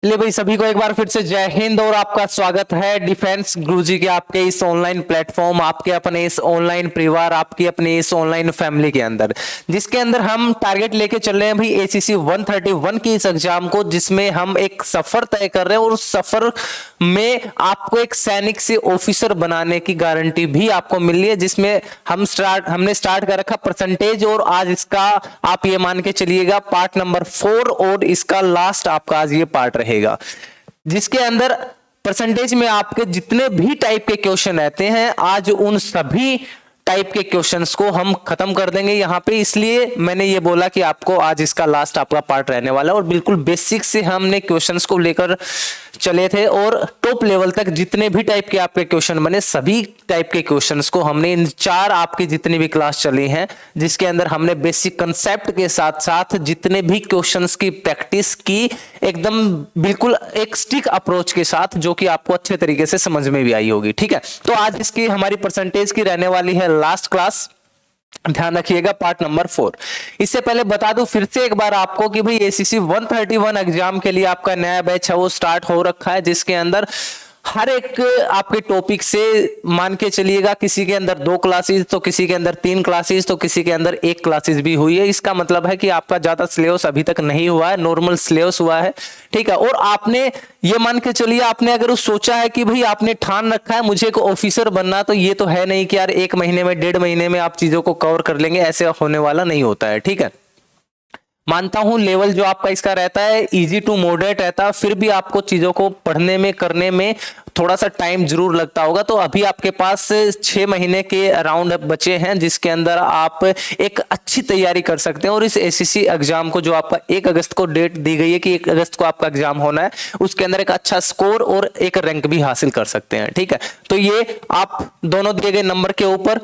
ले भाई, सभी को एक बार फिर से जय हिंद और आपका स्वागत है डिफेंस गुरुजी के आपके इस ऑनलाइन प्लेटफॉर्म, आपके अपने इस ऑनलाइन परिवार, आपकी अपनी इस ऑनलाइन फैमिली के अंदर, जिसके अंदर हम टारगेट लेके चल रहे हैं भाई एसीसी 131 की इस एग्जाम को, जिसमें हम एक सफर तय कर रहे हैं और उस सफर में आपको एक सैनिक से ऑफिसर बनाने की गारंटी भी आपको मिल रही है, जिसमें हमने स्टार्ट कर रखा परसेंटेज और आज इसका आप ये मान के चलिएगा पार्ट नंबर 4 और इसका लास्ट आपका आज ये पार्ट रहेगा, जिसके अंदर परसेंटेज में आपके जितने भी टाइप के क्वेश्चन रहते हैं आज उन सभी टाइप के क्वेश्चंस को हम खत्म कर देंगे यहां पे। इसलिए मैंने ये बोला कि आपको आज इसका लास्ट आपका पार्ट रहने वाला है और बिल्कुल बेसिक से हमने क्वेश्चंस को लेकर चले थे और टॉप लेवल तक जितने भी टाइप के आपके क्वेश्चन बने सभी टाइप के क्वेश्चंस को हमने इन 4 आपकी जितनी भी क्लास चली हैं, जिसके अंदर हमने बेसिक कंसेप्ट के साथ साथ जितने भी क्वेश्चंस की प्रैक्टिस की एकदम बिल्कुल एक स्टिक अप्रोच के साथ, जो कि आपको अच्छे तरीके से समझ में भी आई होगी। ठीक है, तो आज इसकी हमारी परसेंटेज की रहने वाली है लास्ट क्लास, ध्यान रखिएगा पार्ट नंबर 4। इससे पहले बता दूं फिर से एक बार आपको कि भाई एसीसी 131 एग्जाम के लिए आपका नया बैच है वो स्टार्ट हो रखा है, जिसके अंदर हर एक आपके टॉपिक से मान के चलिएगा किसी के अंदर 2 क्लासेस तो किसी के अंदर 3 क्लासेस तो किसी के अंदर 1 क्लासेस भी हुई है। इसका मतलब है कि आपका ज्यादा सिलेबस अभी तक नहीं हुआ है, नॉर्मल सिलेबस हुआ है। ठीक है, और आपने ये मान के चलिए आपने अगर सोचा है कि भाई आपने ठान रखा है मुझे एक ऑफिसर बनना, तो ये तो है नहीं कि यार 1 महीने में 1.5 महीने में आप चीजों को कवर कर लेंगे, ऐसे होने वाला नहीं होता है। ठीक है, मानता हूं लेवल जो आपका इसका रहता है इजी टू मॉडरेट रहता है, फिर भी आपको चीजों को पढ़ने में करने में थोड़ा सा टाइम जरूर लगता होगा। तो अभी आपके पास 6 महीने के अराउंड बचे हैं, जिसके अंदर आप एक अच्छी तैयारी कर सकते हैं और इस एसीसी एग्जाम को जो आपका 1 अगस्त को डेट दी गई है कि 1 अगस्त को आपका एग्जाम होना है, उसके अंदर एक अच्छा स्कोर और एक रैंक भी हासिल कर सकते हैं। ठीक है, तो ये आप दोनों दिए गए नंबर के ऊपर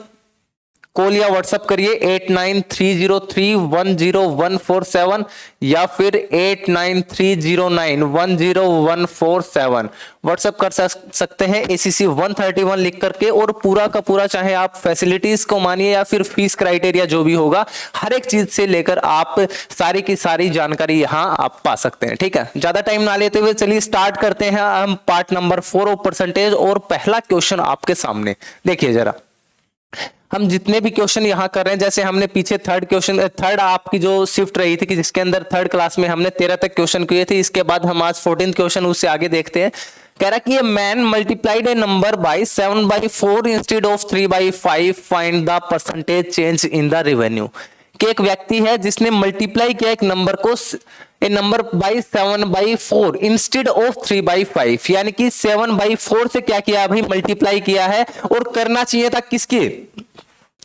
कॉल या व्हाट्सएप करिए 8930310147 या फिर 8930910147 व्हाट्सएप कर सकते हैं एसीसी 131 लिख करके। और पूरा का पूरा चाहे आप फैसिलिटीज को मानिए या फिर फीस क्राइटेरिया जो भी होगा, हर एक चीज से लेकर आप सारी की सारी जानकारी यहां आप पा सकते हैं। ठीक है, ज्यादा टाइम ना लेते हुए चलिए स्टार्ट करते हैं हम पार्ट नंबर 4 ऑफ परसेंटेज। और पहला क्वेश्चन आपके सामने देखिए जरा, हम जितने भी क्वेश्चन यहां कर रहे हैं, जैसे हमने पीछे थर्ड आपकी जो शिफ्ट रही थी कि जिसके अंदर थर्ड क्लास में हमने 13 तक क्वेश्चन किए थे, इसके बाद हम आज 14th क्वेश्चन उससे आगे देखते हैं। कह रहा कि ये man multiplied A number by 7/4 instead of 3/5, find the percentage change in the revenue. कि एक व्यक्ति है जिसने मल्टीप्लाई किया एक नंबर को ए नंबर बाई 7/4 इंस्टेड ऑफ 3/5, यानी कि 7/4 से क्या किया भाई मल्टीप्लाई किया है और करना चाहिए था किसके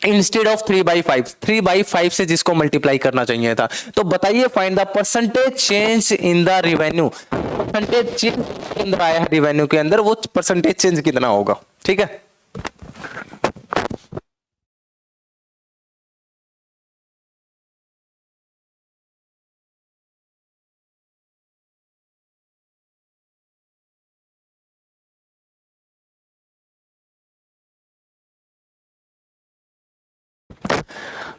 इंस्टेड ऑफ 3/5, 3/5 से जिसको मल्टीप्लाई करना चाहिए था। तो बताइए find the percentage change in the revenue, percentage change के अंदर आया है रेवेन्यू के अंदर, वो परसेंटेज चेंज कितना होगा। ठीक है,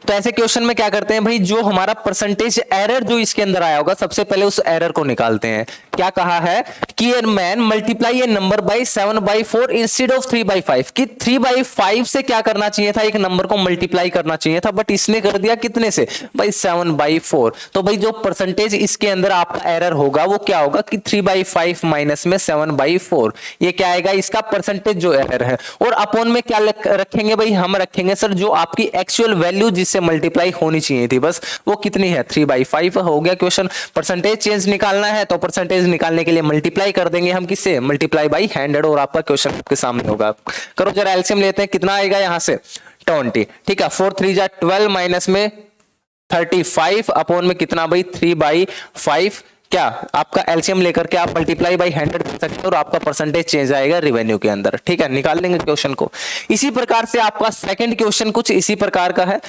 तो ऐसे क्वेश्चन में क्या करते हैं भाई, जो हमारा परसेंटेज एरर जो इसके अंदर आया होगा सबसे पहले उस एरर को निकालते हैं। क्या कहा है कि a man multiply A number by 7/4 instead of 3/5, कि 3/5 से क्या करना चाहिए था, एक नंबर को मल्टीप्लाई करना चाहिए था, बट इसने कर दिया कितने से भाई 7/4। तो भाई जो परसेंटेज इसके अंदर आपका एरर होगा वो क्या होगा कि 3/5 माइनस में 7/4, ये क्या आएगा इसका परसेंटेज जो एरर है। और अपॉन में क्या रखेंगे भाई, हम रखेंगे सर जो आपकी एक्चुअल वैल्यू जिससे मल्टीप्लाई होनी चाहिए थी, बस वो कितनी है 3/5 हो गया क्वेश्चन। परसेंटेज चेंज निकालना है तो परसेंटेज निकालने के लिए मल्टीप्लाई कर देंगे हम किससे, मल्टीप्लाई बाई 100 और आपका क्वेश्चन आपके सामने होगा। करो जरा एलसीएम लेते हैं, कितना आएगा यहां से 20। ठीक है, 4 3 जा 12 माइनस में 35 अपॉन में कितना भाई 3/5, क्या आपका एलसीएम लेकर के आप मल्टीप्लाई बाई 100 कर सकते हो और आपका परसेंटेज चेंज आएगा रेवेन्यू के अंदर। ठीक है, निकाल लेंगे क्वेश्चन को। इसी प्रकार से आपका सेकंड क्वेश्चन कुछ इसी प्रकार का है,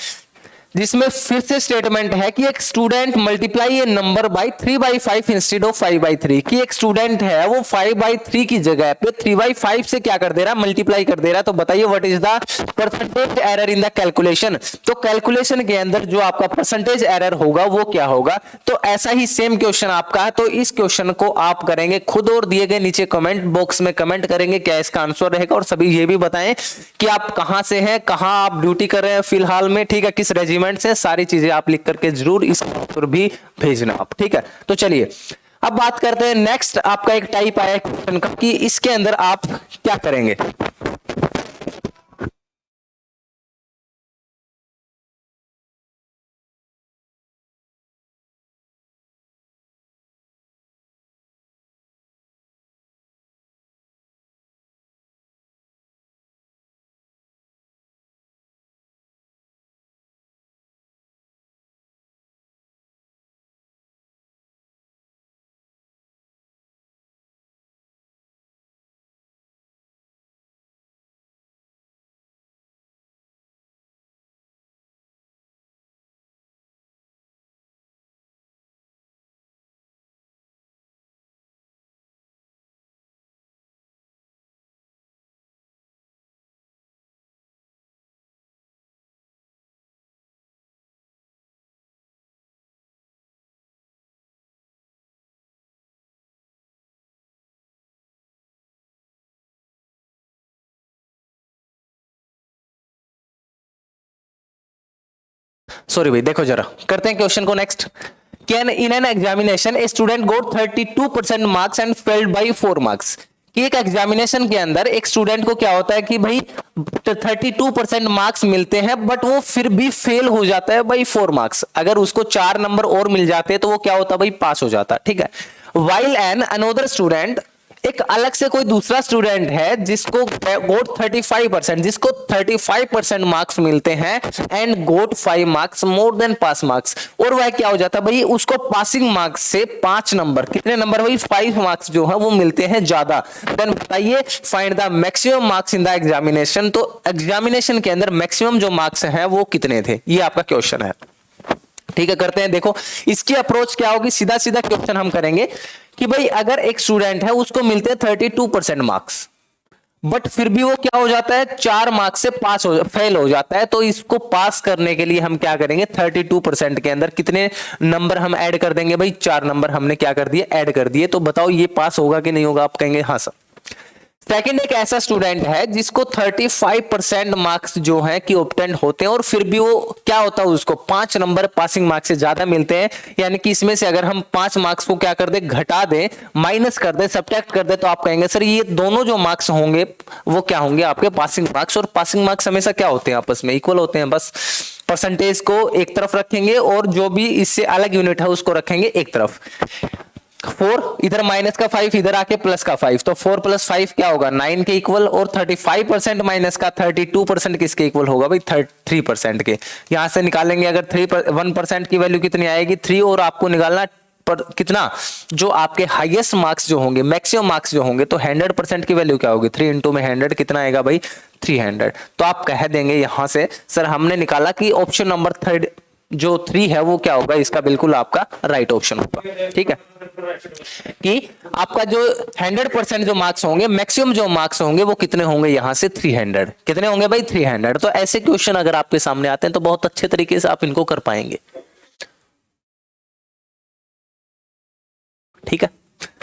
जिसमें फिर से स्टेटमेंट है कि एक student multiply A number by 3/5 instead of 5/3, कि एक स्टूडेंट है वो 5/3 की जगह पे 3/5 से क्या कर दे रहा है, मल्टीप्लाई कर दे रहा है। तो बताइए what is the percentage error in the calculation. तो कैलकुलेशन के अंदर जो आपका परसेंटेज एरर होगा वो क्या होगा। तो ऐसा ही सेम क्वेश्चन आपका है, तो इस क्वेश्चन को आप करेंगे खुद और दिए गए नीचे कमेंट बॉक्स में कमेंट करेंगे क्या इसका आंसर रहेगा, और सभी ये भी बताएं कि आप कहां से हैं, कहां आप ड्यूटी कर रहे हैं फिलहाल में, ठीक है, किस रेजिमेंट से, सारी चीजें आप लिख करके जरूर इस आंसर भी भेजना आप, ठीक है। तो चलिए अब बात करते हैं नेक्स्ट। आपका एक टाइप आया क्वेश्चन का कि इसके अंदर आप क्या करेंगे। सॉरी भाई, देखो जरा करते हैं क्वेश्चन को next. Can in an examination a student got 32% marks and failed by 4 marks. कि एक एग्जामिनेशन के अंदर एक स्टूडेंट को क्या होता है कि भाई 32% मार्क्स मिलते हैं बट वो फिर भी फेल हो जाता है बाई 4 मार्क्स। अगर उसको 4 नंबर और मिल जाते तो वो क्या होता भाई, पास हो जाता, ठीक है। वाइल एन अनदर स्टूडेंट, एक अलग से कोई दूसरा स्टूडेंट है जिसको गोट 35%, जिसको 35% मार्क्स मिलते हैं and got 5 marks more than pass marks, और वह क्या हो जाता है भाई, उसको पासिंग मार्क्स से 5 नंबर, कितने नंबर भाई, 5 मार्क्स जो है वो मिलते हैं ज्यादा। देन बताइए find the maximum marks in the examination. तो एग्जामिनेशन के अंदर मैक्सिमम जो मार्क्स हैं वो कितने थे, ये आपका क्वेश्चन है, ठीक है। करते हैं, देखो इसकी अप्रोच क्या होगी, सीधा सीधा क्वेश्चन हम करेंगे कि भाई अगर एक स्टूडेंट है उसको मिलते हैं 32% मार्क्स बट फिर भी वो क्या हो जाता है, 4 मार्क्स से फेल हो जाता है। तो इसको पास करने के लिए हम क्या करेंगे, 32% के अंदर कितने नंबर हम ऐड कर देंगे भाई, 4 नंबर हमने क्या कर दिए, ऐड कर दिए। तो बताओ ये पास होगा कि नहीं होगा, आप कहेंगे हाँ सर। सेकंड, एक ऐसा स्टूडेंट है जिसको 35% मार्क्स जो है कि ऑब्टेन होते हैं और फिर भी वो क्या होता है, उसको 5 नंबर पासिंग मार्क्स से ज्यादा मिलते हैं। यानी कि इसमें से अगर हम 5 मार्क्स को क्या कर दे, घटा दे, माइनस कर दे, सब्ट्रैक्ट कर दे, तो आप कहेंगे सर ये दोनों जो मार्क्स होंगे वो क्या होंगे, आपके पासिंग मार्क्स। और पासिंग मार्क्स हमेशा क्या होते हैं, आपस में इक्वल होते हैं। बस परसेंटेज को एक तरफ रखेंगे और जो भी इससे अलग यूनिट है उसको रखेंगे एक तरफ। 4 इधर माइनस का 5 इधर आके प्लस का 5, तो 4 + 5 क्या होगा, 9 के इक्वल। और 35% माइनस का 32% किसके इक्वल होगा भाई, 3% के। यहां से निकालेंगे अगर 1% की वैल्यू कितनी आएगी, 3। और आपको निकालना पर कितना, जो आपके हाईएस्ट मार्क्स जो होंगे, मैक्सिमम मार्क्स जो होंगे, तो 100% की वैल्यू क्या होगी, 3 × में 100 कितना आएगा भाई, 300। तो आप कह देंगे यहां से सर हमने निकाला कि ऑप्शन नंबर 3 जो 3 है वो क्या होगा, इसका बिल्कुल आपका राइट ऑप्शन होगा, ठीक है। कि आपका जो 100% जो मार्क्स होंगे, मैक्सिमम जो मार्क्स होंगे वो कितने होंगे, यहां से 300 कितने होंगे भाई, 300। तो ऐसे क्वेश्चन अगर आपके सामने आते हैं तो बहुत अच्छे तरीके से आप इनको कर पाएंगे, ठीक है।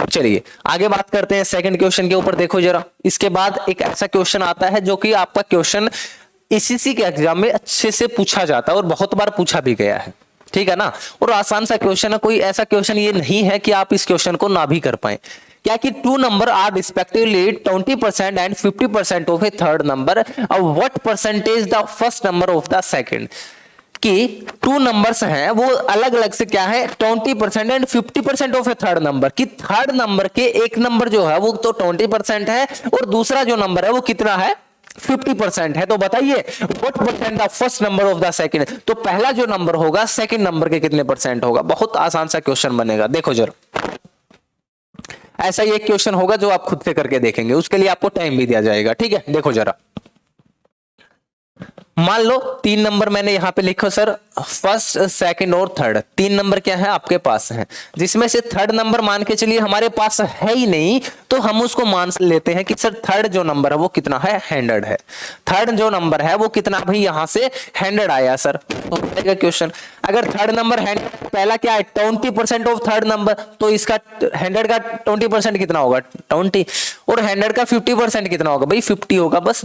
चलिए आगे बात करते हैं सेकंड क्वेश्चन के ऊपर। देखो जरा, इसके बाद एक ऐसा क्वेश्चन आता है जो कि आपका क्वेश्चन एसएससी के एग्जाम में अच्छे से पूछा जाता है और बहुत बार पूछा भी गया है, ठीक है ना। और आसान सा क्वेश्चन है, कोई ऐसा क्वेश्चन ये नहीं है कि आप इस क्वेश्चन को ना भी कर पाए। क्या कि 2 number are respectively 20% and 50% of a third number, अब what percentage the first number of the second. कि 2 नंबर्स हैं वो अलग अलग से क्या है, 20% and 50% of a third number. कि थर्ड नंबर के एक नंबर जो है वो तो 20% है और दूसरा जो नंबर है वो कितना है, 50% है। तो बताइए what percent the first number of the second. तो पहला जो नंबर होगा सेकंड नंबर के कितने परसेंट होगा। बहुत आसान सा क्वेश्चन बनेगा। देखो जरा, ऐसा ही एक क्वेश्चन होगा जो आप खुद से करके देखेंगे, उसके लिए आपको टाइम भी दिया जाएगा, ठीक है। देखो जरा, मान लो 3 नंबर मैंने यहां पे लिखो सर फर्स्ट, सेकंड और थर्ड, तीन नंबर क्या है आपके पास है, जिसमें से थर्ड नंबर मान के चलिए हमारे पास है ही नहीं, तो हम उसको मान लेते हैं कि सर थर्ड जो नंबर है वो कितना है, 100 है। थर्ड जो नंबर है वो कितना भाई यहां से 100 आया सर, तो बताइएगा क्वेश्चन। अगर थर्ड नंबर 100, पहला क्या है 20% ऑफ थर्ड नंबर, तो इसका 100 का 20% कितना होगा 20, और 100 का 50% कितना होगा भाई 50 होगा। बस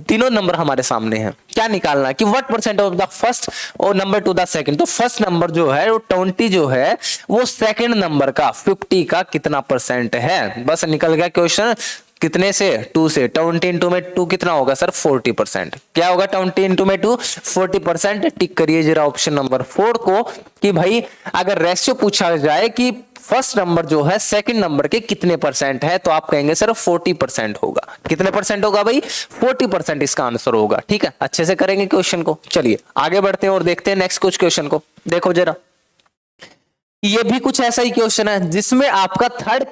तीनों नंबर हमारे सामने हैं, क्या निकालना कि what percent of the first और नंबर टू द सेकंड। तो फर्स्ट नंबर जो है वो 20 जो है वो सेकंड नंबर का 50 का कितना परसेंट है, बस निकल गया क्वेश्चन। कितने से 2 से, 20 इंटू में 2 कितना होगा सर 40%। क्या होगा 20 इंटू में 2 40%। टिक करिए जरा ऑप्शन नंबर 4 को कि भाई अगर रेशियो पूछा जाए कि फर्स्ट नंबर जो है सेकंड नंबर के कितने परसेंट है, तो आप कहेंगे सर 40% होगा। कितने परसेंट होगा भाई 40% इसका आंसर होगा। ठीक है, अच्छे से करेंगे क्वेश्चन को। चलिए आगे बढ़ते हैं और देखते हैं नेक्स्ट कुछ क्वेश्चन को। देखो जरा, ये भी कुछ ऐसा ही क्वेश्चन है जिसमें आपका थर्ड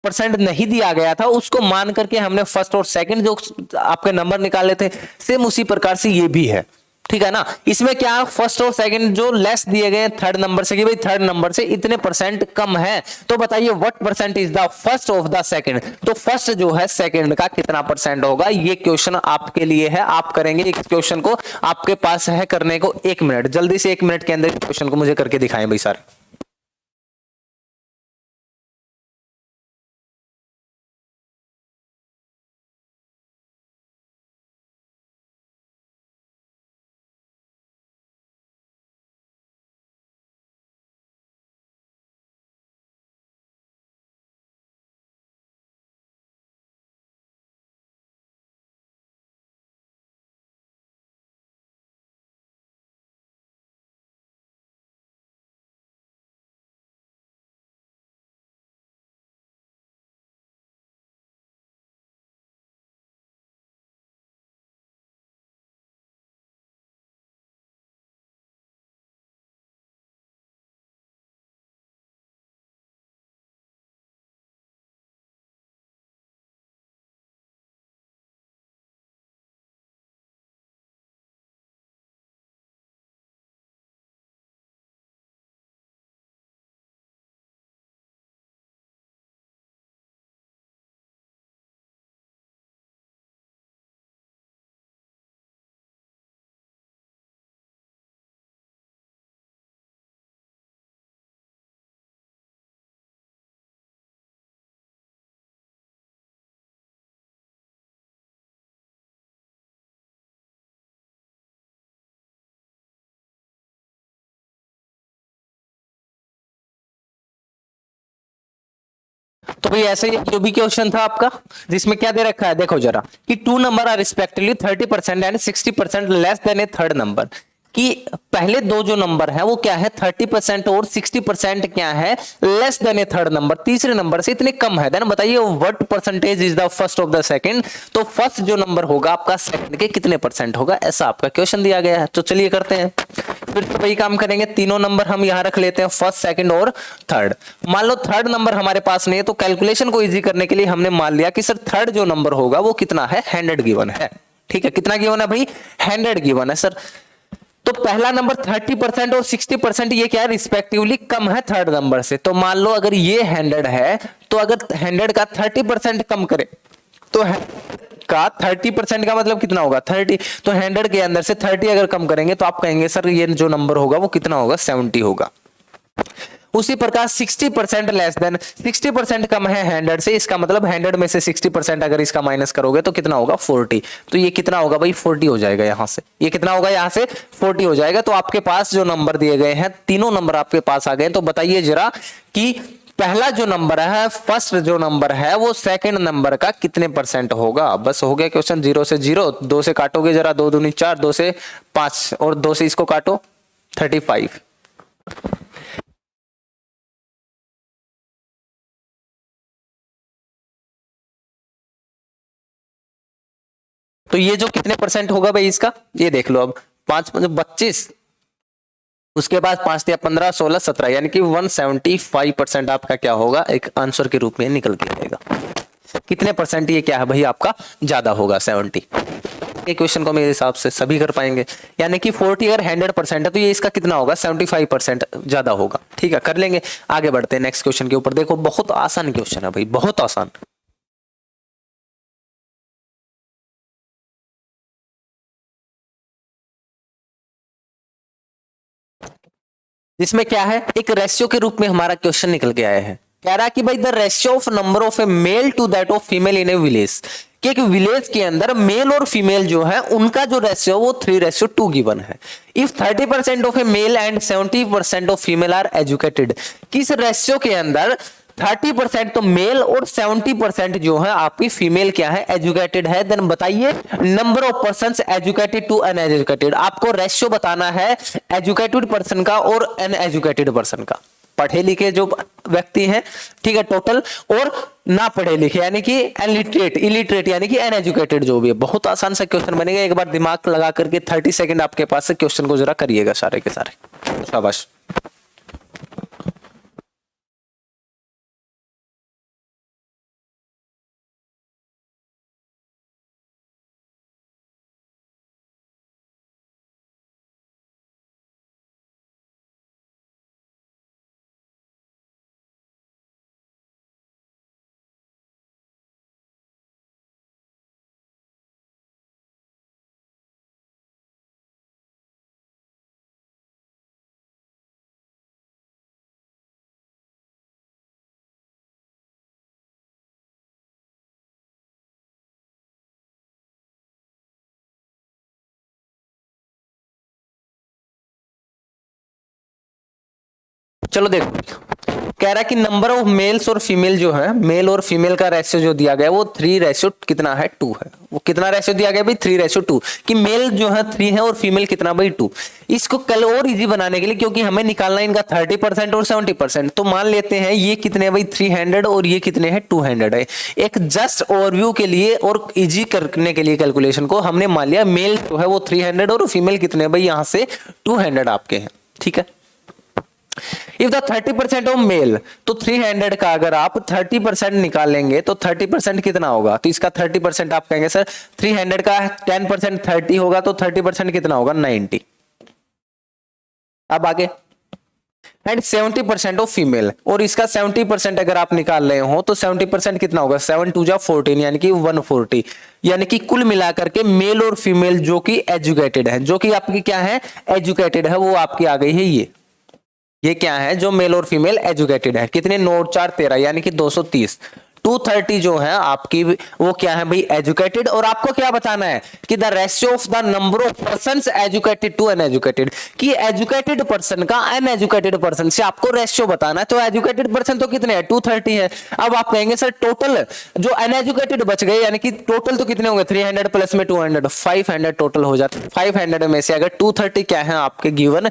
परसेंट नहीं दिया गया था, उसको मान करके हमने फर्स्ट और सेकंड जो आपके नंबर निकाले थे, सेम उसी प्रकार से ये भी है। ठीक है ना, इसमें क्या फर्स्ट और सेकंड जो लेस दिए गए थर्ड नंबर से कि भाई थर्ड नंबर से इतने परसेंट कम है, तो बताइए what percent is the first of the second. तो फर्स्ट जो है सेकंड का कितना परसेंट होगा, ये क्वेश्चन आपके लिए है। आप करेंगे इस क्वेश्चन को, आपके पास है करने को 1 मिनट, जल्दी से 1 मिनट के अंदर क्वेश्चन को मुझे करके दिखाएं भाई सर। तो भाई ऐसे ही जो भी क्वेश्चन था आपका, जिसमें क्या दे रखा है देखो जरा कि 2 number are respectively 30% and 60% less than a third number, कि पहले दो जो नंबर है वो क्या है 30% और 60% क्या है less than a third number, तीसरे नंबर से इतने कम है। देन बताइए what percentage is the first of the second. तो फर्स्ट जो नंबर होगा आपका सेकंड के कितने परसेंट होगा, ऐसा आपका क्वेश्चन दिया गया है। तो चलिए करते हैं फिर तो वही काम करेंगे, तीनों नंबर हम यहां रख लेते हैं, फर्स्ट सेकंड और थर्ड। मान लो थर्ड नंबर हमारे पास नहीं है, तो कैलकुलेशन को इजी करने के लिए हमने मान लिया कि सर थर्ड जो नंबर होगा वो कितना है 100 गिवन है। ठीक है, कितना गिवन है भाई 100 गिवन है सर। तो पहला नंबर 30% और 60% ये क्या है रिस्पेक्टिवली कम है थर्ड नंबर से। तो मान लो अगर ये 100 है, तो अगर 100 का 30% कम करे तो का 30% का मतलब कितना होगा 30। तो 100 के अंदर से 30 अगर कम करेंगे तो आप कहेंगे सर ये जो नंबर होगा वो कितना होगा 70 होगा। उसी प्रकार 60% लेस देन 60% कम है 100 से, इसका मतलब 100 में से 60% अगर इसका माइनस करोगे तो कितना होगा 40। तो ये कितना होगा भाई 40 हो जाएगा यहां से, ये कितना होगा यहां से 40 हो जाएगा। तो आपके पास जो नंबर दिए गए हैं तीनों नंबर आपके पास आ गए। तो बताइए जरा कि पहला जो नंबर है फर्स्ट जो नंबर है वो सेकंड नंबर का कितने परसेंट होगा। बस हो गया क्वेश्चन, 0 से 0, 2 से काटोगे जरा, 2 दूनी 4, 2 से 5 और 2 से इसको काटो 35। तो ये जो कितने परसेंट होगा भाई इसका, ये देख लो अब 5 25, उसके बाद 5 या 15 16 17, यानी कि 175% आपका क्या होगा एक आंसर के रूप में निकल के आएगा। कितने परसेंट ये क्या है भाई आपका ज्यादा होगा 70। ये क्वेश्चन को मेरे हिसाब से सभी कर पाएंगे। यानी कि 40 अगर 100% है तो ये इसका कितना होगा, 75% ज्यादा होगा। ठीक है, कर लेंगे। आगे बढ़ते हैं नेक्स्ट क्वेश्चन के ऊपर। देखो बहुत आसान क्वेश्चन है भाई, बहुत आसान। इसमें क्या है, एक रेशियो के रूप में हमारा क्वेश्चन निकल के आया है। कह रहा है कि भाई the ratio of number of a male to that of female in a village, कि एक विलेज के अंदर मेल और फीमेल जो है उनका जो रेशियो वो 3:2 गिवन है। If 30% of a male and 70% of female are educated, किस रेशियो के अंदर 30% तो मेल और 70% जो है आपकी फीमेल क्या है, एजुकेटेड है। देन बताइए number of persons educated to uneducated. आपको रेशियो बताना है एजुकेटेड पर्सन का और अनएजुकेटेड पर्सन का, पढ़े लिखे जो व्यक्ति हैं, ठीक है, टोटल, और ना पढ़े लिखे यानी कि इलिटरेट यानी कि अनएजुकेटेड जो भी है। बहुत आसान सा क्वेश्चन बनेगा, एक बार दिमाग लगा करके 30 सेकंड आपके पास से क्वेश्चन को जरा करिएगा सारे के सारे। शाबाश। चलो देखो, कह रहा है कि नंबर ऑफ मेल्स और फीमेल जो है, मेल और फीमेल का रेशियो जो दिया गया है वो 3 कितना है 2 है। वो कितना रेशियो दिया गया भाई 3:2, कि मेल जो है 3 है और फीमेल कितना भाई 2। इसको कल और इजी बनाने के लिए, क्योंकि हमें निकालना है इनका 30% और 70%, तो मान लेते हैं ये कितने भाई 300 और ये कितने हैं 200 है। एक जस्ट ओवरव्यू के लिए और इजी करने के लिए कैलकुलेशन को हमने मान लिया मेल जो है वो 300 और फीमेल कितने भाई यहां से 200 आपके हैं। ठीक है, इफ द 30% ऑफ मेल, तो 300 का अगर आप 30% निकालेंगे तो 30% कितना होगा, तो इसका 30% आप कहेंगे सर 300 का 10% 30 होगा, तो 30% कितना होगा 90। अब आगे, एंड 70% ऑफ फीमेल, और इसका 70% अगर आप निकाल रहे हो तो 70% कितना होगा, 7 2 जा 14 यानी कि 140। यानी कि कुल मिलाकर के मेल और फीमेल जो कि एजुकेटेड है, जो कि आपकी क्या है एजुकेटेड है, वो आपकी आ गई है ये क्या है जो मेल और फीमेल एजुकेटेड है। कितने, 9 4 13 यानी कि 230। 230 जो है आपकी वो क्या है भाई एजुकेटेड। और आपको क्या बताना है कि the ratio of the number of persons educated to uneducated, कि एजुकेटेड पर्सन का अनएजुकेटेड पर्सन से आपको रेशियो बताना है। तो एजुकेटेड पर्सन तो कितने हैं 230 है। अब आप कहेंगे सर टोटल जो अनएजुकेटेड बच गए, यानी कि टोटल तो कितने होंगे 300 प्लस में 200 500 टोटल हो जाते हैं। 500 में से अगर 230 क्या है आपके गिवन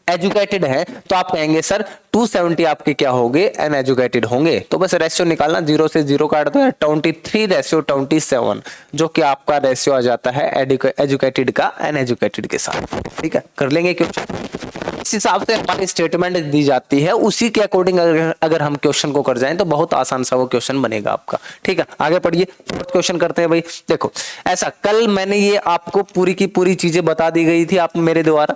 एजुकेटेड है, तो आप कहेंगे सर 270 आपके क्या होंगे अनएजुकेटेड होंगे। तो बस रेशियो निकालना, 0 से 0 काट दो, 23:27, जो कि आपका रेशियो आ जाता है एजुकेटेड का अनएजुकेटेड के साथ। ठीक है, कर लेंगे क्वेश्चन। इस हिसाब से हमारी स्टेटमेंट दी जाती है, उसी के अकॉर्डिंग अगर हम क्वेश्चन को कर जाएं तो बहुत आसान सा वो क्वेश्चन बनेगा आपका। ठीक है, आगे पढ़िए, फोर्थ क्वेश्चन करते हैं भाई। देखो ऐसा, कल मैंने ये आपको पूरी की पूरी चीजें बता दी गई थी आप मेरे द्वारा।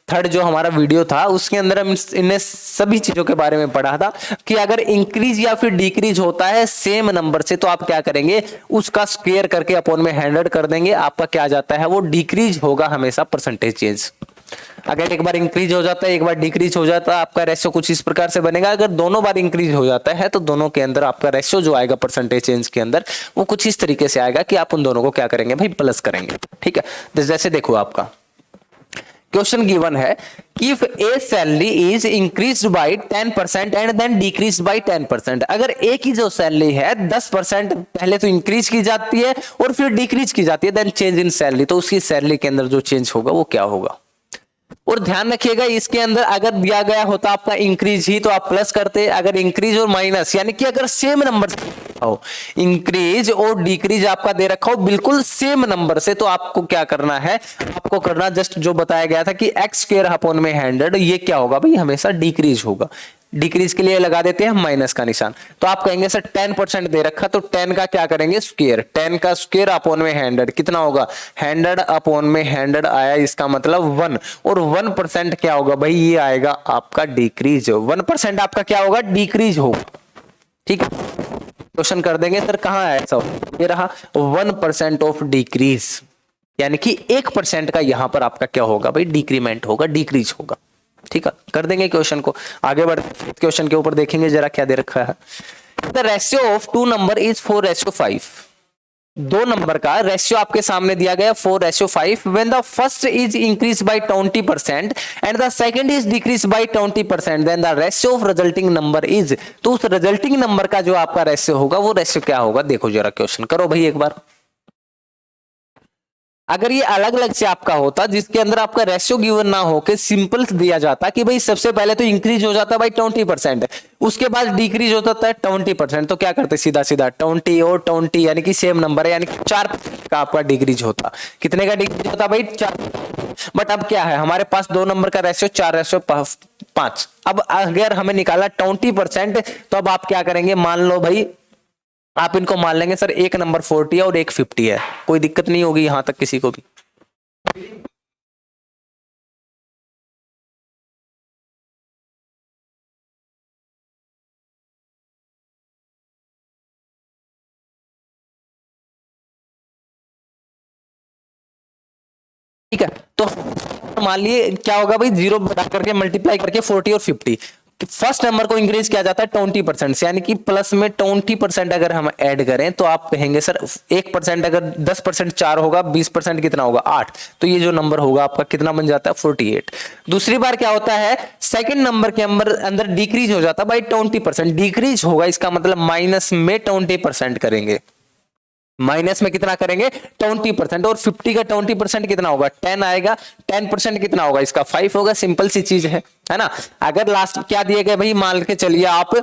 थर्ड जो हमारा वीडियो था उसके अंदर हम इन्हें सभी चीजों के बारे में पढ़ा था कि अगर इंक्रीज या फिर डिक्रीज होता है सेम नंबर से तो आप क्या करेंगे, उसका स्क्वायर करके अपॉन में 100 कर देंगे, आपका क्या जाता है वो डिक्रीज होगा हमेशा परसेंटेज चेंज। अगर एक बार इंक्रीज हो जाता है एक बार डिक्रीज हो जाता है, आपका रेशियो कुछ इस प्रकार से बनेगा। अगर दोनों बार इंक्रीज हो जाता है तो दोनों के अंदर आपका रेशियो जो आएगा परसेंटेज चेंज के अंदर वो कुछ इस तरीके से आएगा कि आप उन दोनों को क्या करेंगे भाई प्लस करेंगे। ठीक है, जैसे देखो आपका क्वेश्चन गिवन है कि if a salary is increased by 10% and then decreased by 10%, अगर ए की जो सैलरी है 10% पहले तो इंक्रीज की जाती है और फिर डिक्रीज की जाती है, देन चेंज इन सैलरी, तो उसकी सैलरी के अंदर जो चेंज होगा वो क्या होगा। और ध्यान रखिएगा इसके अंदर अगर दिया गया होता आपका इंक्रीज ही तो आप प्लस करते, अगर इंक्रीज और माइनस यानी कि अगर सेम नंबर हो, इंक्रीज और डिक्रीज आपका दे रखा हो बिल्कुल सेम नंबर से, तो आपको क्या करना है, आपको करना जस्ट जो बताया गया था कि एक्स स्क्वायर अपॉन में 100, ये क्या होगा भाई हमेशा डिक्रीज होगा। डिक्रीज के लिए लगा देते हैं माइनस का निशान। तो आप कहेंगे सर 10% दे रखा, तो 10 का क्या करेंगे स्क्वायर, 10 का स्क्वायर अपॉन में 100 कितना होगा 100 अपॉन में 100 आया, इसका मतलब 1, और 1% क्या होगा भाई, ये आएगा आपका डिक्रीज, 1% आपका क्या होगा डिक्रीज होगा। ठीक है, क्वेश्चन कर देंगे सर कहाँ आया सब, ये रहा 1% ऑफ डिक्रीज, यानी कि 1% का यहां पर आपका क्या होगा भाई डिक्रीमेंट होगा, डिक्रीज होगा। ठीक है, कर देंगे क्वेश्चन को आगे बढ़, क्वेश्चन के ऊपर देखेंगे जरा क्या दे रखा है। The ratio of two number is 4:5, दो नंबर का रेशियो आपके सामने दिया गया 4:5 when the first is increase by 20% and the second is decrease by 20% then the ratio of resulting number is, तो उस रिजल्टिंग नंबर का जो आपका रेशियो होगा वो रेशियो क्या होगा, देखो जरा क्वेश्चन करो भाई एक बार। अगर ये अलग अलग से आपका होता जिसके अंदर आपका रेशियो गिवन ना हो के सिंपल दिया जाता कि भाई सबसे पहले तो इंक्रीज हो जाता भाई 20%, उसके बाद डिक्रीज होता था 20%, तो क्या करते सीधा सीधा 20 और 20 यानी कि सेम नंबर है, यानी कि 4 का आपका डिक्रीज होता, कितने का डिक्रीज होता भाई 4। बट अब क्या है हमारे पास दो नंबर का रेशियो 4:5, अब अगर हमें निकाला 20%, तो अब आप क्या करेंगे, मान लो भाई आप इनको मान लेंगे सर एक नंबर 40 है और एक 50 है, कोई दिक्कत नहीं होगी यहां तक किसी को भी। ठीक है, तो मान लिए क्या होगा भाई, जीरो बता करके मल्टीप्लाई करके 40 और 50, फर्स्ट नंबर को इंक्रीज किया जाता है 20% से, यानी कि प्लस में 20% अगर हम ऐड करें तो आप कहेंगे सर 1% अगर 10% 4 होगा, 20% कितना होगा 8, तो ये जो नंबर होगा आपका कितना बन जाता है 48। दूसरी बार क्या होता है, सेकंड नंबर के अंदर डिक्रीज हो जाता है बाई 20%, डिक्रीज होगा इसका मतलब माइनस में 20% करेंगे, माइनस में कितना करेंगे 20%, और 50 का 20% कितना होगा 10 आएगा, 10% कितना होगा इसका 5 होगा, सिंपल सी चीज है ना। अगर लास्ट क्या दिए गए भाई, मान के चलिए आप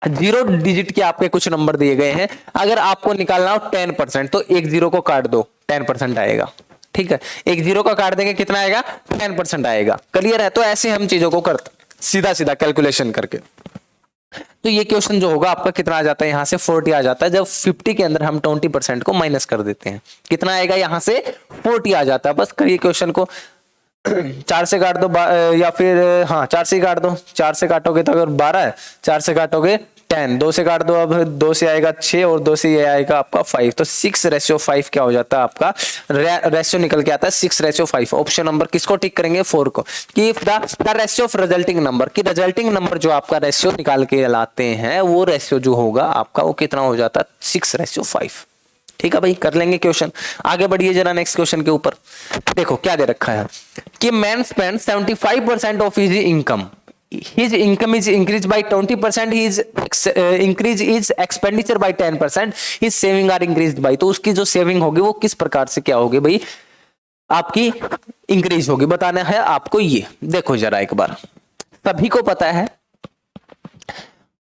0 डिजिट के आपके कुछ नंबर दिए गए हैं, अगर आपको निकालना हो 10%, तो एक 0 को काट दो 10% आएगा। ठीक है, एक 0 का काट देंगे कितना आएगा 10% आएगा। क्लियर है, तो ऐसे हम चीजों को करते सीधा सीधा कैलकुलेशन करके। तो ये क्वेश्चन जो होगा आपका कितना आ जाता है, यहां से 40 आ जाता है, जब 50 के अंदर हम 20% को माइनस कर देते हैं, कितना आएगा यहां से 40 आ जाता है। बस करिए क्वेश्चन को 4 से काट दो या फिर हाँ 4 से काट दो, 4 से काटोगे तो अगर 12 है, 4 से काटोगे 10, 2 से काट दो, अब 2 से आएगा 6 और 2 से ये आएगा आपका 5, तो 6:5 क्या हो जाता है आपका रेशियो निकल के आता है 6:5। ऑप्शन नंबर किसको टिक करेंगे 4 को, कि the ratio of resulting number, कि रिजल्टिंग नंबर जो आपका रेशियो निकाल के लाते हैं वो रेशियो जो होगा आपका वो कितना हो जाता है 6:5। ठीक है भाई, कर लेंगे क्वेश्चन। आगे बढ़िए जरा नेक्स्ट क्वेश्चन के ऊपर, देखो क्या दे रखा है कि man spend 75% of his income, his income is increased by 20%, his increase is expenditure by 10%, his saving are increased by, तो उसकी जो सेविंग होगी वो किस प्रकार से क्या होगी भाई आपकी इंक्रीज होगी, बताना है आपको। ये देखो जरा एक बार, सभी को पता है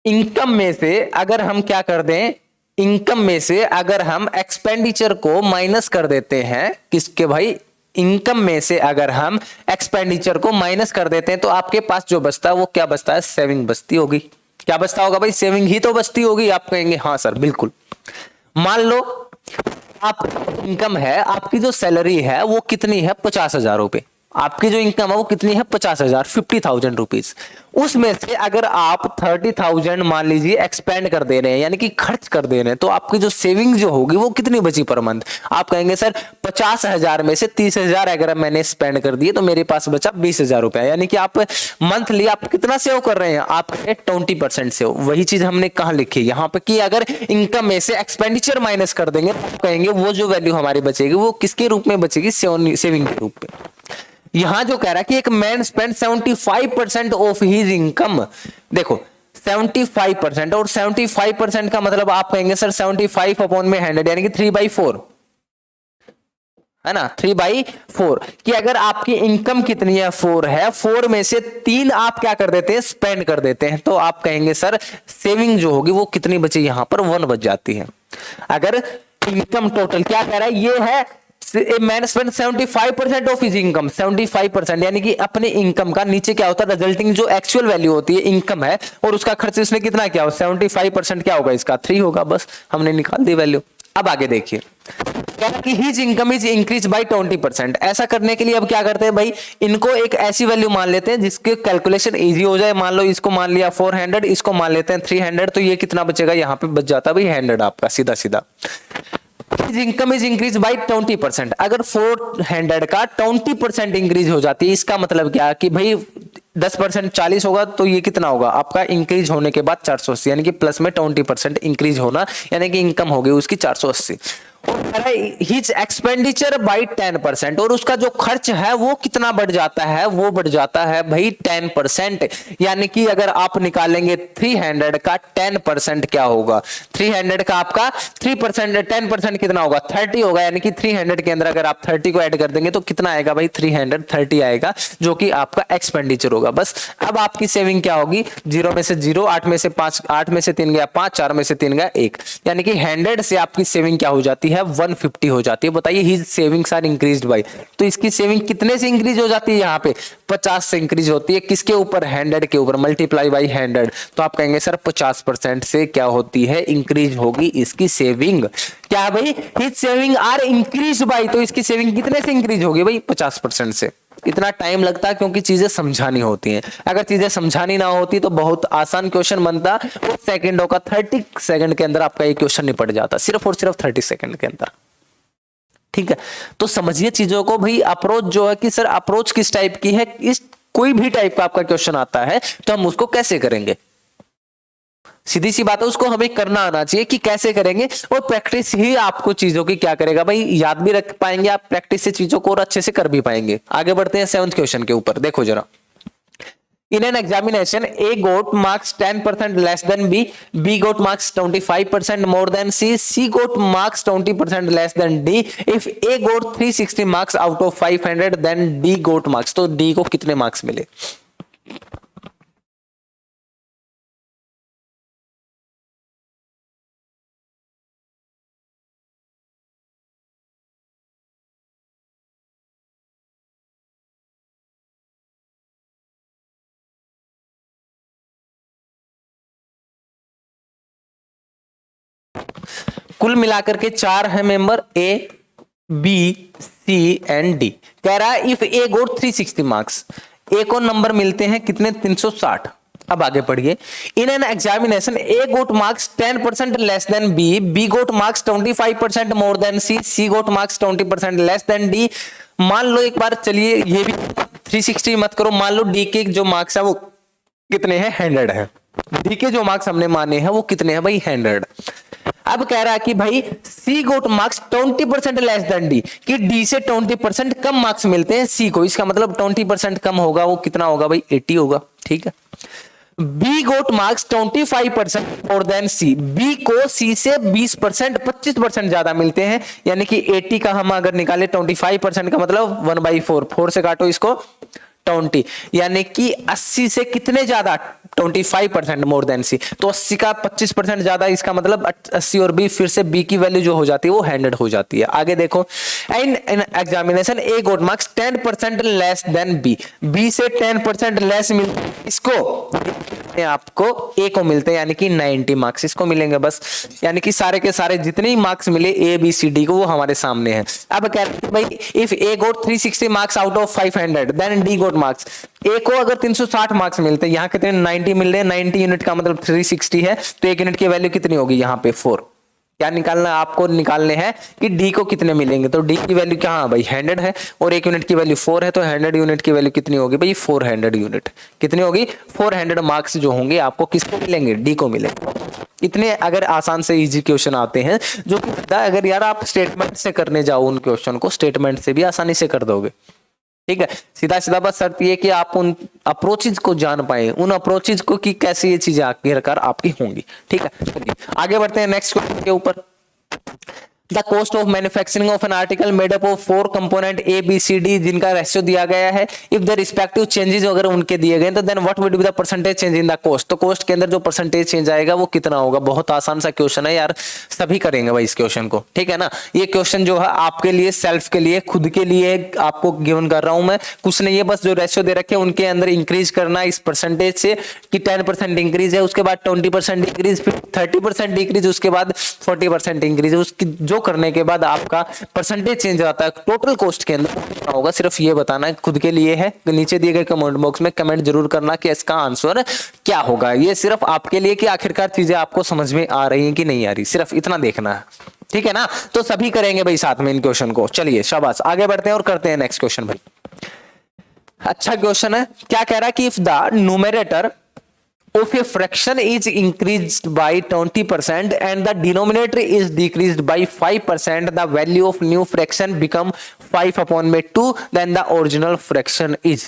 इनकम में से अगर हम क्या कर दें, इनकम में से अगर हम एक्सपेंडिचर को माइनस कर देते हैं, किसके भाई इनकम में से अगर हम एक्सपेंडिचर को माइनस कर देते हैं तो आपके पास जो बचता है वो क्या बचता है, सेविंग बचती होगी। क्या बचता होगा भाई, सेविंग ही तो बचती होगी। आप कहेंगे हाँ सर बिल्कुल। मान लो आप इनकम है, आपकी जो सैलरी है वो कितनी है 50,000 रुपए, आपकी जो इनकम है वो कितनी है 50,000, 50,000 रुपीज। उसमें से अगर आप 30,000 मान लीजिए एक्सपेंड कर दे रहे हैं, यानी कि खर्च कर दे रहे हैं, तो आपकी जो सेविंग जो होगी वो कितनी बची पर मंथ। आप कहेंगे सर 50,000 में से 30,000 अगर मैंने स्पेंड कर दिए तो मेरे पास बचा 20,000 रुपया, यानी कि आप मंथली आप कितना सेव कर रहे हैं, आप 20% सेव। वही चीज हमने कहां लिखी यहाँ पे कि अगर इनकम में से एक्सपेंडिचर माइनस कर देंगे तो कहेंगे वो जो वैल्यू हमारी बचेगी वो किसके रूप में बचेगी, सेविंग के रूप में। यहां जो कह रहा है कि एक man spend 75% of his income, देखो 75% और 75% का मतलब आप कहेंगे सर 75 अपॉन में 100 यानी कि 3/4 है ना, 3/4, कि अगर आपकी इनकम कितनी है 4 है, 4 में से 3 आप क्या कर देते हैं स्पेंड कर देते हैं, तो आप कहेंगे सर सेविंग जो होगी वो कितनी बची, यहां पर 1 बच जाती है। अगर इनकम टोटल क्या कह रहा है, ये है man spend 75% of his income, 75% यानी कि अपने इनकम का नीचे क्या होता है रिजल्टिंग जो एक्चुअल वैल्यू होती है इनकम है और उसका खर्च इसने कितना किया हो 75% क्या होगा इसका 3 होगा, बस हमने निकाल दी वैल्यू। अब आगे देखिए कि his income is increase by 20%। ऐसा करने के लिए अब क्या करते हैं भाई, इनको एक ऐसी वैल्यू मान लेते हैं जिसके कैलकुलेशन इजी हो जाए। मान लो इसको मान लिया 400, इसको मान लेते हैं 300, तो ये कितना बचेगा यहाँ पे बच जाता है भाई 100 आपका सीधा सीधा। His income is increased by 20%। अगर 400 का 20% इंक्रीज हो जाती है, इसका मतलब क्या कि भाई 10% 40 होगा तो ये कितना होगा आपका इंक्रीज होने के बाद 480, यानी कि प्लस में 20% इंक्रीज होना, यानी कि इनकम हो गई उसकी 480। और हिज एक्सपेंडिचर बाई 10%, और उसका जो खर्च है वो कितना बढ़ जाता है, वो बढ़ जाता है भाई 10%। यानी कि अगर आप निकालेंगे 300 का 10% क्या होगा, 300 का आपका 3% 10% कितना होगा 30 होगा, यानी कि 300 के अंदर अगर आप 30 को ऐड कर देंगे तो कितना आएगा भाई 330 आएगा, जो कि आपका एक्सपेंडिचर होगा। बस अब आपकी सेविंग क्या होगी, 0 में से 0, 8 में से 5, 8 में से 3 गया 5, 4 में से 3 गया 1, यानी कि 100 से आपकी सेविंग क्या हो जाती है 150 हो जाती है। बताइए his savings are increased by, तो इसकी सेविंग कितने से इंक्रीज हो जाती है, यहाँ पे 50 से इंक्रीज होती है, किसके ऊपर 100 के ऊपर, मल्टीप्लाई बाय 100, तो आप कहेंगे सर 50% से क्या होती है इंक्रीज होगी इसकी सेविंग। क्या है भाई, his saving are increase by, तो इसकी सेविंग कितने से इंक्रीज होगी भाई 50% से। इतना टाइम लगता है क्योंकि चीजें समझानी होती हैं, अगर चीजें समझानी ना होती तो बहुत आसान क्वेश्चन बनता, वो सेकंडों का 30 सेकंड के अंदर आपका ये क्वेश्चन निपट जाता, सिर्फ और सिर्फ 30 सेकंड के अंदर। ठीक है, तो समझिए चीजों को भाई। अप्रोच जो है कि सर अप्रोच किस टाइप की है, इस कोई भी टाइप का आपका क्वेश्चन आता है तो हम उसको कैसे करेंगे, सीधी सी बात है, उसको हमें करना आना चाहिए कि कैसे करेंगे, और प्रैक्टिस ही आपको चीजों की क्या करेगा भाई, याद भी रख पाएंगे आप प्रैक्टिस से चीजों को और अच्छे से कर भी पाएंगे। आगे बढ़ते हैं 7th क्वेश्चन के ऊपर, देखो जरा। In an examination, A got marks 10% less than B, B got marks 25% more than C, C got marks 20% less than D. If A got 360 marks out of 500, then D got marks. तो D को कितने marks मिले? कुल मिलाकर के 4 है member, A B C and D. कह रहा है if A got 360 marks, A को नंबर मिलते हैं कितने 360। अब आगे पढ़िए, in an examination A got marks 10% less than B, B got marks 25% more than C, C got marks 20% less than D. मान लो एक बार, चलिए ये भी 360 मत करो, मान लो डी के जो मार्क्स है वो कितने हैं 100 है, डी के जो मार्क्स हमने माने हैं वो कितने हैं भाई 100। अब कह रहा है कि भाई सी got marks 20% less than D, कि डी से 20% कम मार्क्स मिलते हैं सी को, इसका मतलब 20% कम होगा वो कितना होगा भाई 80 होगा। ठीक है, B got marks 25% more than सी, बी को सी से 20% 25% ज्यादा मिलते हैं, यानी कि 80 का हम अगर निकाले 25% का मतलब 1/4, 4 से काटो इसको 20, यानी कि 80 से कितने ज्यादा 25% मोर देन सी, तो 80 का 25% ज्यादा, इसका मतलब 80 और बी, फिर से बी की वैल्यू जो हो जाती है वो 100 हो जाती है। आगे देखो, in examination A got marks 10% less than B, B से 10% लेस मिलते हैं इसको, आपको ए को मिलते हैं, यानी कि 90 मार्क्स इसको मिलेंगे बस, यानी कि सारे के सारे जितने ही मार्क्स मिले ए बी सी डी को वो हमारे सामने हैं। अब कह रहे हैं भाई if A got 360 marks out of 500, then D got marks, A को अगर 360 मार्क्स मिलते हैं, यहाँ कितने 90 मिल रहे हैं, 90 यूनिट का मतलब 360 है, तो 1 यूनिट की वैल्यू कितनी होगी यहाँ पे 4। क्या निकालना आपको, निकालने हैं कि डी को कितने मिलेंगे, तो डी की वैल्यू क्या भाई 100 है, और 1 यूनिट की वैल्यू 4 है, तो 100 यूनिट की वैल्यू कितनी होगी भाई 400 यूनिट, कितनी होगी 400 मार्क्स जो होंगे आपको किसको मिलेंगे, डी को मिलेंगे। इतने अगर आसान से इजी क्वेश्चन आते हैं जो कि अगर यार आप स्टेटमेंट से करने जाओ उन क्वेश्चन को, स्टेटमेंट से भी आसानी से कर दोगे। ठीक है, सीधा सीधा बस शर्त ये कि आप उन अप्रोचेज को जान पाए, उन अप्रोचेज को कि कैसे ये चीजें आखिरकार आपकी होंगी। ठीक है, चलिए आगे बढ़ते हैं नेक्स्ट क्वेश्चन के ऊपर। The cost of manufacturing of an article made up of 4 component A B C D, जिनका रेशियो दिया गया है, इफ द रिस्पेक्टिव चेंजेस अगर उनके दिए गए तो then what would be the percentage change in the cost, तो कॉस्ट के अंदर जो परसेंटेज चेंज आएगा वो कितना होगा। बहुत आसान सा क्वेश्चन है यार, सभी करेंगे भाई इस क्वेश्चन को, ठीक है ना। ये क्वेश्चन जो है आपके लिए, सेल्फ के लिए, खुद के लिए आपको गिवन कर रहा हूं मैं, कुछ नहीं है, बस जो रेशियो दे रखे हैं उनके अंदर इंक्रीज करना इस परसेंटेज से कि 10% इंक्रीज है, उसके बाद 20% इंक्रीज, फिर 30% इंक्रीज, उसके बाद 40% इंक्रीज, उसकी जो करने के बाद आपका परसेंटेज चेंज आता है टोटल कॉस्ट के अंदर कितना होगा। सिर्फ ये बताना है, खुद के लिए है। नीचे दिए गए कमेंट बॉक्स में कमेंट जरूर करना कि इसका आंसर क्या होगा। ये सिर्फ आपके लिए कि आखिरकार चीजें आपको समझ में आ रही हैं कि नहीं आ रही, सिर्फ इतना देखना है, ठीक है ना। तो सभी करेंगे भाई साथ में इन क्वेश्चन को। चलिए शाबाश, आगे बढ़ते हैं और करते हैं नेक्स्ट क्वेश्चन भाई। अच्छा क्वेश्चन है, क्या कह रहा है कि if the numerator of a fraction is increased by 20% and the denominator is decreased by 5%, the value of new fraction become 5 upon में 2 then the original fraction is।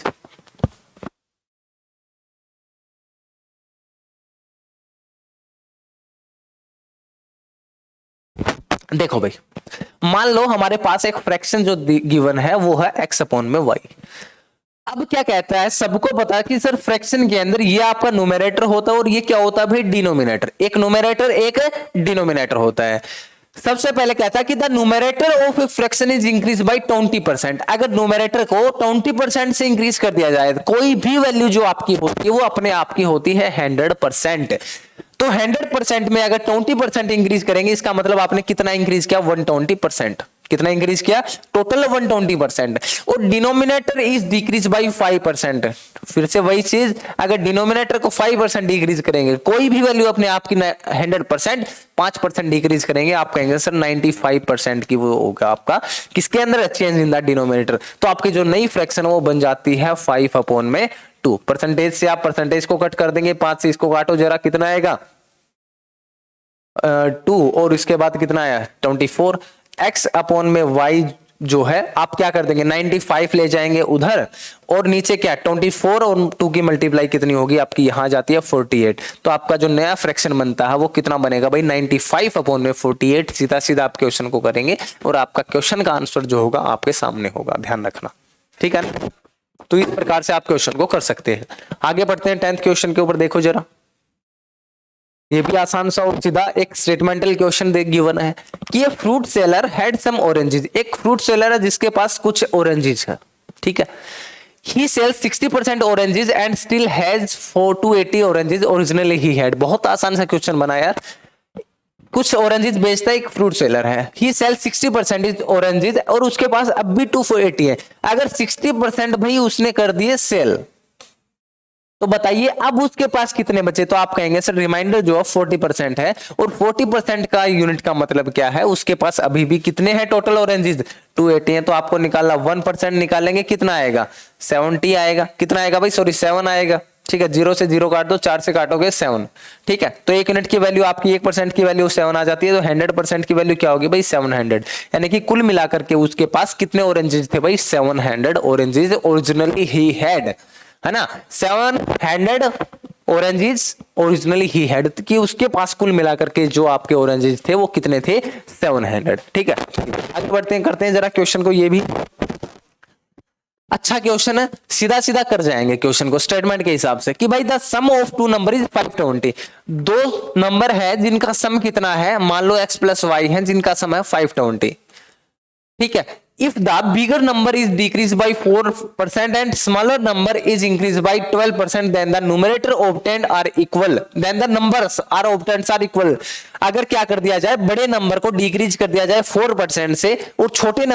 देखो भाई, मान लो हमारे पास एक फ्रैक्शन जो गिवन है वो है x अपॉन में y। अब क्या कहता है, सबको पता है कि सर फ्रैक्शन के अंदर ये आपका न्यूमरेटर होता है और ये क्या होता है भाई, डिनोमिनेटर। एक न्यूमरेटर एक डिनोमिनेटर होता है। सबसे पहले कहता है कि the numerator of a fraction is increase by 20%। अगर न्यूमरेटर को 20% से इंक्रीज कर दिया जाए, कोई भी वैल्यू जो आपकी होती है वो अपने आप की होती है 100%। तो 100% में अगर 20% इंक्रीज करेंगे, इसका मतलब आपने कितना इंक्रीज किया, 120%। कितना इंक्रीज किया, टोटल 120%। और डिनोमिनेटर इज डिक्रीज बाई 5%। फिर से वही चीज, अगर डिनोमिनेटर को 5% डिक्रीज करेंगे, कोई भी वैल्यू अपने आप की 100%, 5% डिक्रीज करेंगे, आप कहेंगे सर 95% की वो होगा आपका किसके अंदर, चेंज इन द डिनोमिनेटर। तो आपकी जो नई फ्रैक्शन वो बन जाती है 5 अपॉन में 2। परसेंटेज से आप परसेंटेज को कट कर देंगे, 5 से इसको काटो जरा, कितना आएगा 2, और इसके बाद कितना आया 24। x अपॉन में y जो है आप क्या कर देंगे, 95 ले जाएंगे उधर, और नीचे क्या 24 और 2 की मल्टीप्लाई कितनी होगी आपकी, यहां जाती है 48। तो आपका जो नया फ्रैक्शन बनता है वो कितना बनेगा भाई, 95 अपॉन में 48। सीधा सीधा आप क्वेश्चन को करेंगे और आपका क्वेश्चन का आंसर जो होगा आपके सामने होगा, ध्यान रखना, ठीक है ना। तो इस प्रकार से आप क्वेश्चन को कर सकते हैं। आगे बढ़ते हैं 10th क्वेश्चन के ऊपर, देखो जरा, ये भी आसान सा और सीधा एक स्टेटमेंटल क्वेश्चन गिवन है कि fruit seller had some oranges. एक फ्रूट सेलर है जिसके पास कुछ ऑरेंजेस है, ठीक है। He sells 60% oranges and still has 4 to 80 oranges originally he had. बहुत आसान सा क्वेश्चन बना यार। कुछ ऑरेंजेस बेचता है एक फ्रूट सेलर है, ही सेल 60% ऑरेंजेस और उसके पास अब भी 280 है। अगर 60% भाई उसने कर दिए सेल, तो बताइए अब उसके पास कितने बचे। तो आप कहेंगे सर रिमाइंडर जो 40% है, और 40% का यूनिट का मतलब क्या है, उसके पास अभी भी कितने हैं टोटल ऑरेंजेस, 280 है। तो आपको निकालना 1% निकालेंगे, कितना आएगा 70 आएगा। कितना आएगा भाई, सॉरी 7 आएगा, ठीक है। 0 से 0 काट दो, 4 से काटोगे 7, ठीक है। तो 1 यूनिट की वैल्यू आपकी 1% की वैल्यू 7 आ जाती है। तो 100% की वैल्यू क्या होगी भाई 700, यानी कि कुल मिलाकर के उसके पास कितने ऑरेंजेस थे भाई 700 ऑरेंजेस ओरिजिनली ही हैड, है ना। 700 ऑरेंजेस ओरिजिनली ही हैड, कि उसके पास कुल मिलाकर के जो आपके ऑरेंजेस थे वो कितने थे 700, ठीक है। आगे बढ़ते हैं, करते हैं जरा क्वेश्चन को। ये भी अच्छा क्वेश्चन है, सीधा सीधा कर जाएंगे क्वेश्चन को स्टेटमेंट के हिसाब से कि भाई the sum of 2 number is 520। 2 number है जिनका सम कितना है, मान लो x प्लस वाई है जिनका सम है 520, ठीक है। If the bigger number is decreased by 4% and smaller number is increased by 12%, then the numerator obtained are equal. Then the numbers are obtained are equal. अगर क्या कर दिया जाए, बड़े नंबर को डिक्रीज कर दिया जाए 4% से और छोटे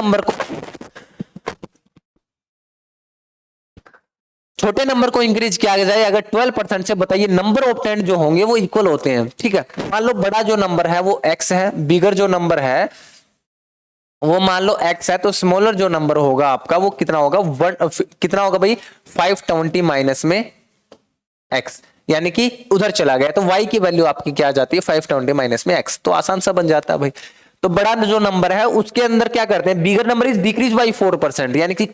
नंबर को इंक्रीज किया जाए अगर 12% से, बताइए नंबर ऑब्टेंड जो होंगे वो इक्वल होते हैं, ठीक है। मान लो बड़ा जो नंबर है वो x है, बिगर जो नंबर है वो मान लो x है, तो स्मॉलर जो नंबर होगा आपका वो कितना होगा, कितना होगा भाई 520 माइनस में x, यानी कि उधर चला गया। तो y की वैल्यू आपकी क्या आ जाती है 520 माइनस में x। तो आसान सा बन जाता है भाई। तो बड़ा जो नंबर है उसके अंदर क्या करते हैं, bigger number is decrease by 4%, यानी कि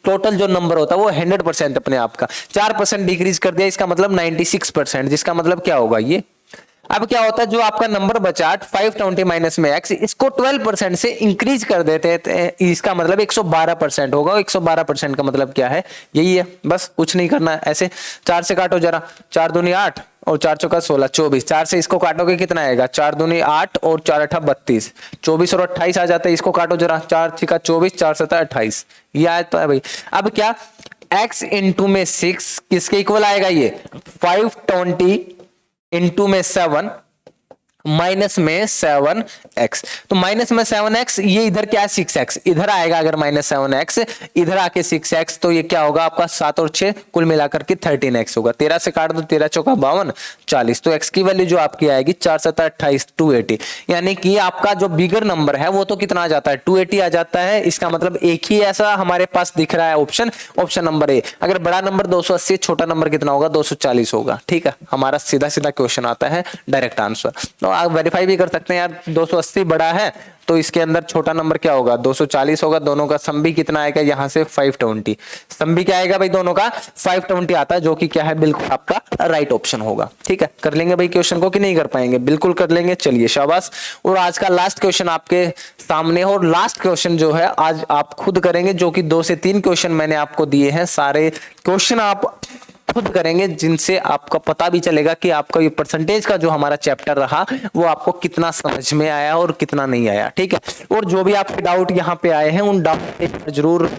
टोटल जो नंबर होता है वो 100% अपने आप का 4% डिक्रीज कर दिया, इसका मतलब 96%, जिसका मतलब क्या होगा ये अब क्या होता है, जो आपका नंबर बचा 520 माइनस में x, इसको 12% से इंक्रीज कर देते हैं, इसका मतलब 112% होगा। 112% का मतलब क्या है, यही है, बस कुछ नहीं करना है। ऐसे 4 से काटो जरा, 4 दूनी 8 और 4 चौका 16, 24। 4 से इसको काटोगे कितना आएगा, 4 दूनी 8 और 4 अठा 32, 24 और 28 आ जाता है। इसको काटो जरा, 4 छिका 24, 4 सता 28, ये आया तो है भाई। अब क्या, x इंटू में 6 किसके इक्वल आएगा, ये 520 इंटू में 7 माइनस में 7x, तो माइनस में 7x, ये इधर क्या है 6x, इधर आएगा अगर माइनस 7x, इधर आके 6x, तो ये क्या होगा आपका 7 और 6 कुल मिलाकर के 13x होगा। 13 से काट दो, 13 चौका 52, 40, तो x की वैल्यू जो आपकी आएगी 4 7 28, 280। यानी कि आपका जो बिगर नंबर है वो तो कितना आ जाता है, 280 आ जाता है। इसका मतलब एक ही ऐसा हमारे पास दिख रहा है ऑप्शन, ऑप्शन नंबर ए। अगर बड़ा नंबर 280, छोटा नंबर कितना होगा, 240 होगा। ठीक है, हमारा सीधा सीधा क्वेश्चन आता है, डायरेक्ट आंसर। तो आप वेरीफाई भी कर सकते हैं यार, 280 बड़ा है तो इसके अंदर छोटा नंबर क्या होगा, 240 होगा। दोनों का सम भी कितना आएगा, यहां से 520, सम भी क्या आएगा भाई, दोनों का 520 आता है, जो कि क्या है, बिल्कुल आपका राइट ऑप्शन होगा। ठीक है, कर लेंगे भाई क्वेश्चन को कि नहीं कर पाएंगे, बिल्कुल कर लेंगे, चलिए शाबाश। और आज का लास्ट क्वेश्चन आपके सामने, और लास्ट क्वेश्चन जो है आज आप खुद करेंगे, जो कि 2 से 3 क्वेश्चन मैंने आपको दिए हैं, सारे क्वेश्चन आप खुद करेंगे, जिनसे आपको पता भी चलेगा कि आपका ये परसेंटेज का जो हमारा चैप्टर रहा वो आपको कितना समझ में आया और कितना नहीं आया। ठीक है, और जो भी आपके डाउट यहाँ पे आए हैं उन डाउट जरूर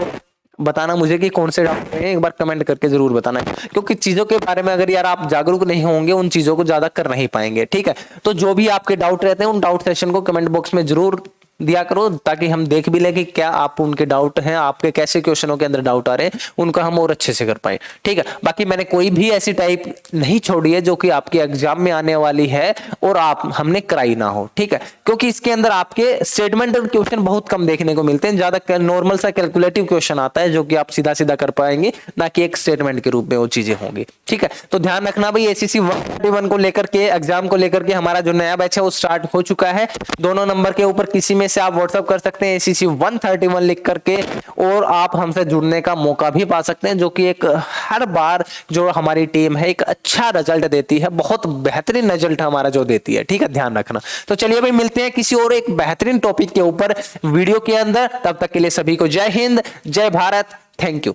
बताना मुझे कि कौन से डाउट हैं, एक बार कमेंट करके जरूर बताना, क्योंकि चीजों के बारे में अगर यार आप जागरूक नहीं होंगे उन चीजों को ज्यादा कर नहीं पाएंगे। ठीक है, तो जो भी आपके डाउट रहते हैं उन डाउट सेशन को कमेंट बॉक्स में जरूर दिया करो, ताकि हम देख भी ले कि क्या आप उनके डाउट हैं, आपके कैसे क्वेश्चनों के अंदर डाउट आ रहे हैं, उनका हम और अच्छे से कर पाए। ठीक है, बाकी मैंने कोई भी ऐसी टाइप नहीं छोड़ी है जो कि आपके एग्जाम में आने वाली है और आप हमने कराई ना हो। ठीक है, क्योंकि इसके अंदर आपके स्टेटमेंट और क्वेश्चन बहुत कम देखने को मिलते हैं, ज्यादा नॉर्मल सा कैलकुलेटिव क्वेश्चन आता है जो कि आप सीधा सीधा कर पाएंगे, ना कि एक स्टेटमेंट के रूप में वो चीजें होंगी। ठीक है, तो ध्यान रखना भाई, एसीसी 131 को लेकर के, एग्जाम को लेकर के हमारा जो नया बैच है वो स्टार्ट हो चुका है। दोनों नंबर के ऊपर किसी में से आप व्हाट्सएप कर सकते हैं एसीसी 131 लिख करके, और आप हमसे जुड़ने का मौका भी पा सकते हैं, जो कि एक हर बार जो हमारी टीम है एक अच्छा रिजल्ट देती है, बहुत बेहतरीन रिजल्ट हमारा जो देती है। ठीक है, ध्यान रखना। तो चलिए भाई, मिलते हैं किसी और एक बेहतरीन टॉपिक के ऊपर वीडियो के अंदर। तब तक के लिए सभी को जय हिंद, जय भारत, थैंक यू।